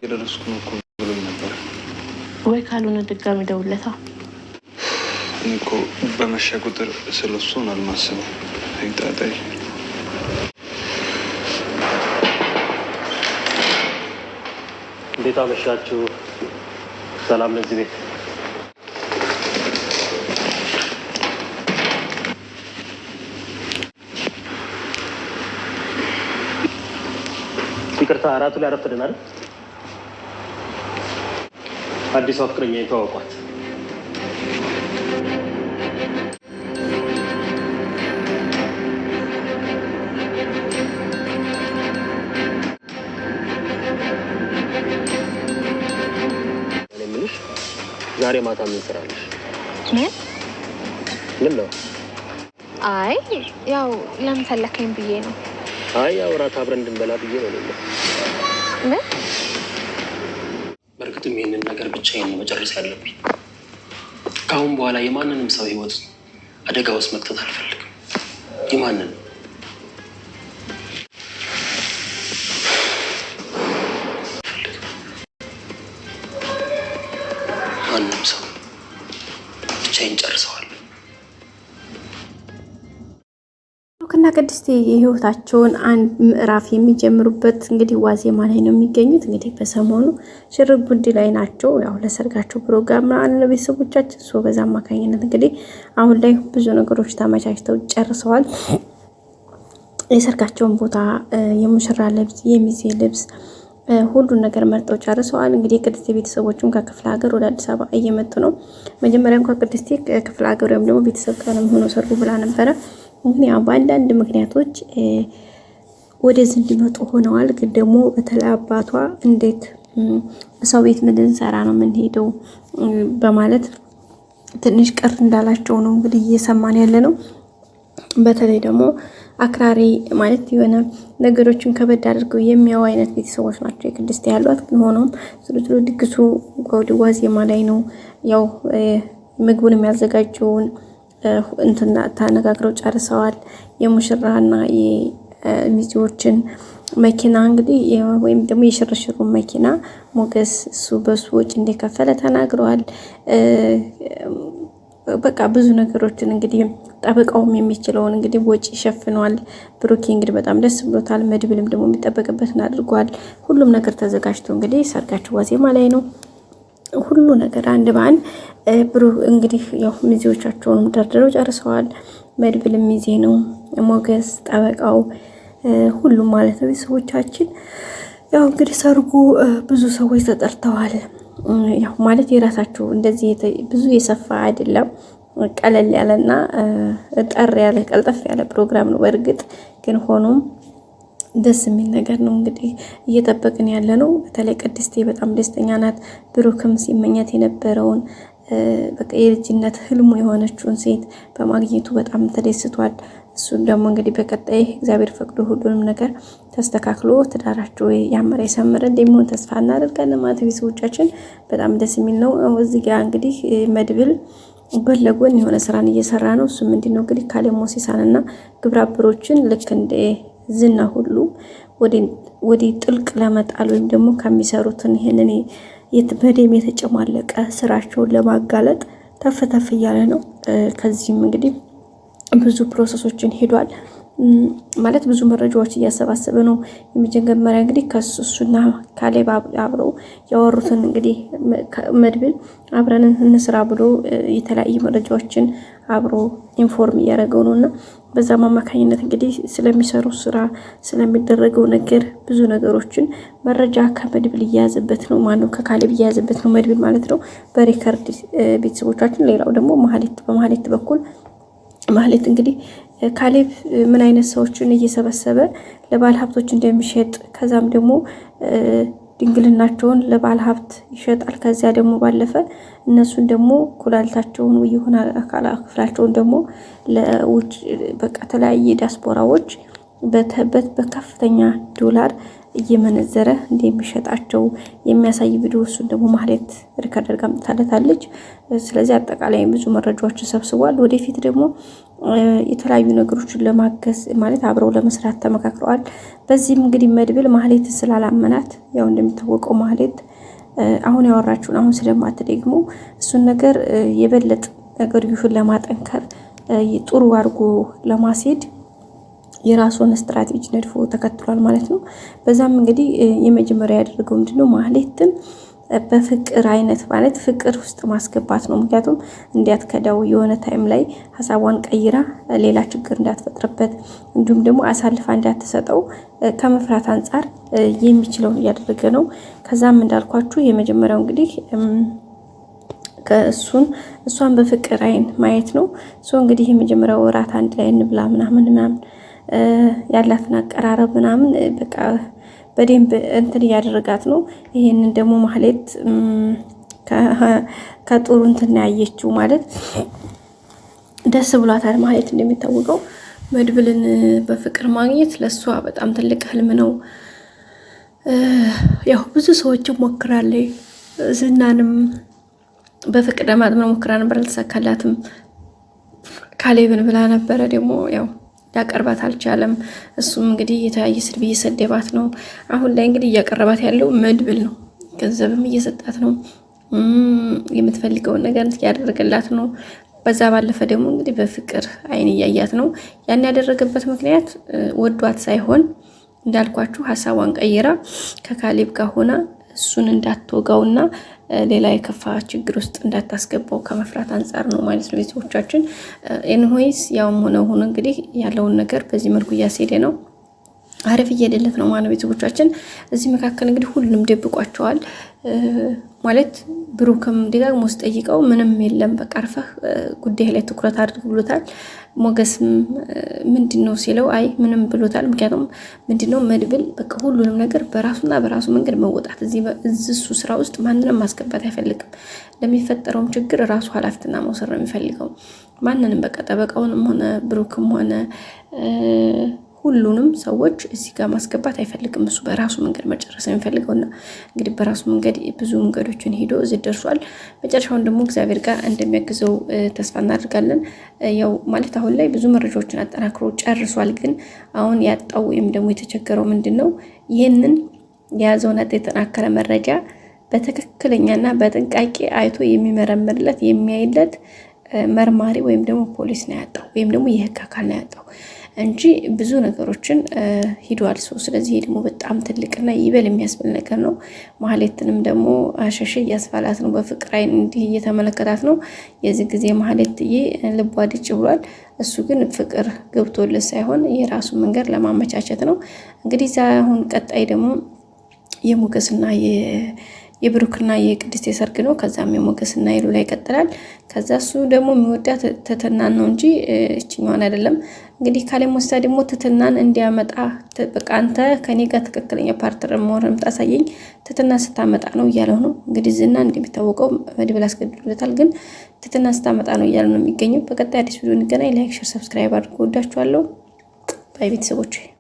የደረስኩ ነው እኮ ብሎኝ ነበር። ወይ ካልሆነ ድጋሚ ደውለታ። እኔ እኮ በመሸ ቁጥር ስለሱ ነው አልማስበው። አይጣጣይ እንዴት አመሻችሁ? ሰላም ለዚህ ቤት። ይቅርታ አራቱ ላይ አረፈደን አይደል? አዲስ ፍቅረኛ የተዋወቋት ዛሬ ማታ ምን ትሰራለሽ? ምን ነው? አይ ያው ለምን ፈለከኝ ብዬ ነው። አይ ያው እራት አብረን እንድንበላ ብዬ ነው። ምን? በእርግጥም ይሄንን ነገር ብቻዬን ነው መጨረስ ያለብኝ። ከአሁን በኋላ የማንንም ሰው ህይወት አደጋ ውስጥ መክተት አልፈልግም። የማንንም ማንም ሰው ብቻዬን ጨርሰዋል። ብሩክና ቅድስቴ የህይወታቸውን አንድ ምዕራፍ የሚጀምሩበት እንግዲህ ዋዜማ ላይ ነው የሚገኙት። እንግዲህ በሰሞኑ ሽርጉድ ላይ ናቸው። ያው ለሰርጋቸው ፕሮግራም አለ ቤተሰቦቻችን ሶ በዛ አማካኝነት እንግዲህ አሁን ላይ ብዙ ነገሮች ተመቻችተው ጨርሰዋል። የሰርጋቸውን ቦታ፣ የሙሽራ ልብስ፣ የሚዜ ልብስ ሁሉን ነገር መርጠው ጨርሰዋል። እንግዲህ ቅድስቴ ቤተሰቦቹም ከክፍለ ሀገር ወደ አዲስ አበባ እየመጡ ነው። መጀመሪያ እንኳን ቅድስቴ ከክፍለ ሀገር ወይም ደግሞ ቤተሰብ ጋር ነው ሆኖ ሰርጉ ብላ ነበረ። እንግዲህ ያው በአንዳንድ ምክንያቶች ወደዚህ እንዲመጡ ሆነዋል። ግን ደግሞ በተለይ አባቷ እንዴት ሰው ቤት ምን ልንሰራ ነው የምንሄደው በማለት ትንሽ ቅር እንዳላቸው ነው እንግዲህ እየሰማን ያለ ነው። በተለይ ደግሞ አክራሪ ማለት የሆነ ነገሮችን ከበድ አድርገው የሚያው አይነት ቤተሰቦች ናቸው የቅድስት ያሏት። ግን ሆኖም ስለ ድግሱ ዋዜማ ላይ ነው ያው ምግቡን የሚያዘጋጀውን እንትና ተነጋግረው ጨርሰዋል። የሙሽራና የሚዜዎችን መኪና እንግዲህ ወይም ደግሞ የሽርሽሩ መኪና ሞገስ እሱ በሱ ወጪ እንደከፈለ ተናግረዋል። በቃ ብዙ ነገሮችን እንግዲህ ጠበቃውም የሚችለውን እንግዲህ ወጪ ሸፍኗል። ብሩኬ እንግዲህ በጣም ደስ ብሎታል። መድብልም ደግሞ የሚጠበቅበትን አድርጓል። ሁሉም ነገር ተዘጋጅቶ እንግዲህ ሰርጋቸው ዋዜማ ላይ ነው። ሁሉ ነገር አንድ በአንድ ብሩክ እንግዲህ ያው ሚዜዎቻቸውንም ደርድረው ጨርሰዋል። መድብልም ሚዜ ነው፣ ሞገስ ጠበቃው፣ ሁሉም ማለት ነው ቤተሰቦቻችን። ያው እንግዲህ ሰርጉ ብዙ ሰዎች ተጠርተዋል። ያው ማለት የራሳቸው እንደዚህ ብዙ የሰፋ አይደለም፣ ቀለል ያለና ጠር ያለ ቀልጠፍ ያለ ፕሮግራም ነው። በእርግጥ ግን ሆኖም ደስ የሚል ነገር ነው እንግዲህ እየጠበቅን ያለ ነው። በተለይ ቅድስቴ በጣም ደስተኛ ናት። ብሩክም ሲመኛት የነበረውን በቃ የልጅነት ህልሙ የሆነችውን ሴት በማግኘቱ በጣም ተደስቷል። እሱን ደግሞ እንግዲህ በቀጣይ እግዚአብሔር ፈቅዶ ሁሉንም ነገር ተስተካክሎ ትዳራቸው ያመረ የሰመረ እንደሚሆን ተስፋ እናደርጋለን ማለት ቤተሰቦቻችን። በጣም ደስ የሚል ነው። እዚህ ጋር እንግዲህ መድብል ጎን ለጎን የሆነ ስራን እየሰራ ነው። እሱ ምንድነው እንግዲህ ካሌብ ሞሲሳንና ግብረ አበሮችን ልክ እንደ ዝና ሁሉ ወደ ጥልቅ ለመጣል ወይም ደግሞ ከሚሰሩትን ይሄንን በደም የተጨማለቀ ስራቸውን ለማጋለጥ ተፈተፍ እያለ ነው። ከዚህም እንግዲህ ብዙ ፕሮሰሶችን ሄዷል ማለት ብዙ መረጃዎች እያሰባሰበ ነው። የመጀመሪያ እንግዲህ ከሱና ካሌብ አብረው ያወሩትን እንግዲህ መድብል አብረን እንስራ ብሎ የተለያዩ መረጃዎችን አብሮ ኢንፎርም እያደረገው ነውና በዛ አማካኝነት እንግዲህ ስለሚሰሩ ስራ ስለሚደረገው ነገር ብዙ ነገሮችን መረጃ ከመድብል እያያዘበት ነው። ማነው ከካሌብ እያያዘበት ነው መድብል ማለት ነው በሪከርድ ቤተሰቦቻችን። ሌላው ደግሞ በማህሌት በኩል ማህሌት እንግዲህ ካሌብ ምን አይነት ሰዎችን እየሰበሰበ ለባለ ሀብቶች እንደሚሸጥ ከዛም ደግሞ ድንግልናቸውን ለባለ ሀብት ይሸጣል። ከዚያ ደግሞ ባለፈ እነሱን ደግሞ ኩላሊታቸውን ወይ የሆነ አካል ክፍላቸውን ደግሞ ለውጭ በቃ ተለያየ ዲያስፖራዎች በከፍተኛ ዶላር እየመነዘረ እንደሚሸጣቸው የሚያሳይ ቪዲዮ እሱን ደግሞ ማህሌት ሪከርደር ጋር አምጥታለታለች። ስለዚህ አጠቃላይ ብዙ መረጃዎችን ሰብስቧል። ወደፊት ደግሞ የተለያዩ ነገሮችን ለማገዝ ማለት አብረው ለመስራት ተመካክረዋል። በዚህም እንግዲህ መድብል ማህሌት ስላላመናት ያው እንደሚታወቀው ማህሌት አሁን ያወራችውን አሁን ስለማትደግሞ እሱን ነገር የበለጠ ነገርዩን ለማጠንከር ጥሩ አድርጎ ለማስሄድ የራሱን ስትራቴጂ ነድፎ ተከትሏል ማለት ነው። በዛም እንግዲህ የመጀመሪያ ያደረገው ምንድነው ማህሌትን በፍቅር አይነት ማለት ፍቅር ውስጥ ማስገባት ነው። ምክንያቱም እንዲያትከዳው የሆነ ታይም ላይ ሀሳቧን ቀይራ ሌላ ችግር እንዳትፈጥርበት እንዲሁም ደግሞ አሳልፋ እንዳትሰጠው ከመፍራት አንጻር የሚችለውን እያደረገ ነው። ከዛም እንዳልኳችሁ የመጀመሪያው እንግዲህ እሷን በፍቅር አይን ማየት ነው። እንግዲህ የመጀመሪያው ወራት አንድ ላይ እንብላ ምናምን ያላትን አቀራረብ ምናምን በቃ በደንብ እንትን እያደረጋት ነው። ይሄንን ደግሞ ማህሌት ከጥሩ እንትን ያየችው ማለት ደስ ብሏታል። ማህሌት እንደሚታወቀው መድብልን በፍቅር ማግኘት ለሷ በጣም ትልቅ ህልም ነው። ያው ብዙ ሰዎች ሞክራለች። ዝናንም በፍቅር ለማጥመድ ሞክራ ነበር፣ አልተሳካላትም። ካሌብን ብላ ነበረ ደግሞ ያው ያቀርባት አልቻለም። እሱም እንግዲህ የተለያየ ስድብ እየሰደባት ነው። አሁን ላይ እንግዲህ እያቀረባት ያለው መድብል ነው። ገንዘብም እየሰጣት ነው። የምትፈልገውን ነገር እያደረገላት ነው። በዛ ባለፈ ደግሞ እንግዲህ በፍቅር አይን እያያት ነው። ያን ያደረገበት ምክንያት ወዷት ሳይሆን እንዳልኳችሁ ሀሳቧን ቀይራ ከካሌብ ጋር ሆና እሱን እንዳትወጋውና ሌላ የከፋ ችግር ውስጥ እንዳታስገባው ከመፍራት አንጻር ነው ማለት ነው። ቤተሰቦቻችን ኤንሆይስ ያውም ሆነ እንግዲህ ያለውን ነገር በዚህ መልኩ እያስሄደ ነው። አሪፍ እየሄደለት ነው ማለት ቤተሰቦቻችን። እዚህ መካከል እንግዲህ ሁሉንም ደብቋቸዋል ማለት ብሩክም ደጋግሞ ሲጠይቀው ምንም የለም በቃ አርፈህ ጉዳይ ላይ ትኩረት አድርግ ብሎታል። ሞገስም ምንድነው ሲለው አይ ምንም ብሎታል። ምክንያቱም ምንድነው መድብል በቃ ሁሉንም ነገር በራሱ መንገድ መወጣት እሱ ስራ ውስጥ ማንንም ማስገባት አይፈልግም። ለሚፈጠረውም ችግር ራሱ ኃላፊነትና መውሰድ ነው የሚፈልገው። ማንንም በቃ ጠበቃውንም ሆነ ብሩክም ሆነ ሁሉንም ሰዎች እዚህ ጋር ማስገባት አይፈልግም። እሱ በራሱ መንገድ መጨረስ የሚፈልገውና እንግዲህ በራሱ መንገድ ብዙ መንገዶችን ሄዶ እዚህ ደርሷል። መጨረሻውን ደግሞ እግዚአብሔር ጋር እንደሚያግዘው ተስፋ እናደርጋለን። ያው ማለት አሁን ላይ ብዙ መረጃዎችን አጠናክሮ ጨርሷል። ግን አሁን ያጣው ወይም ደግሞ የተቸገረው ምንድነው ይህንን የያዘውን የተጠናከረ መረጃ በትክክለኛና በጥንቃቄ አይቶ የሚመረምርለት የሚያይለት መርማሪ ወይም ደግሞ ፖሊስ ነው ያጣው፣ ወይም ደግሞ የህግ አካል ነው ያጣው እንጂ ብዙ ነገሮችን ሂዷል ሰው። ስለዚህ ይሄ ደግሞ በጣም ትልቅና ይበል የሚያስብል ነገር ነው። ማህሌትንም ደግሞ አሸሽ እያስፋላት ነው። በፍቅር አይን እንዲህ እየተመለከታት ነው። የዚህ ጊዜ ማህሌትዬ ልቧ ድጭ ብሏል። እሱ ግን ፍቅር ገብቶለት ሳይሆን የራሱን መንገድ ለማመቻቸት ነው። እንግዲህ አሁን ቀጣይ ደግሞ የሞገስና የብሩክና የቅድስት የሰርግ ነው። ከዛም የሞገስና የሉላ ይቀጥላል። ከዛ እሱ ደግሞ የሚወዳት ትትናን ነው እንጂ እችኛዋን አይደለም። እንግዲህ ካሌብ ሞሳ ደግሞ ትትናን እንዲያመጣ በቃ አንተ ከኔ ጋር ትክክለኛ ፓርትነር መሆን የምታሳየኝ ትትና ስታመጣ ነው እያለው ነው። እንግዲህ ዝና እንደሚታወቀው መድብል አስገድሎታል፣ ግን ትትና ስታመጣ ነው እያለው ነው የሚገኘው። በቀጣይ አዲስ ቪዲዮ እንገናኝ። ላይክ፣ ሼር፣ ሰብስክራይብ አድርጉ። ወዳችኋለሁ። ባይ ቤተሰቦች።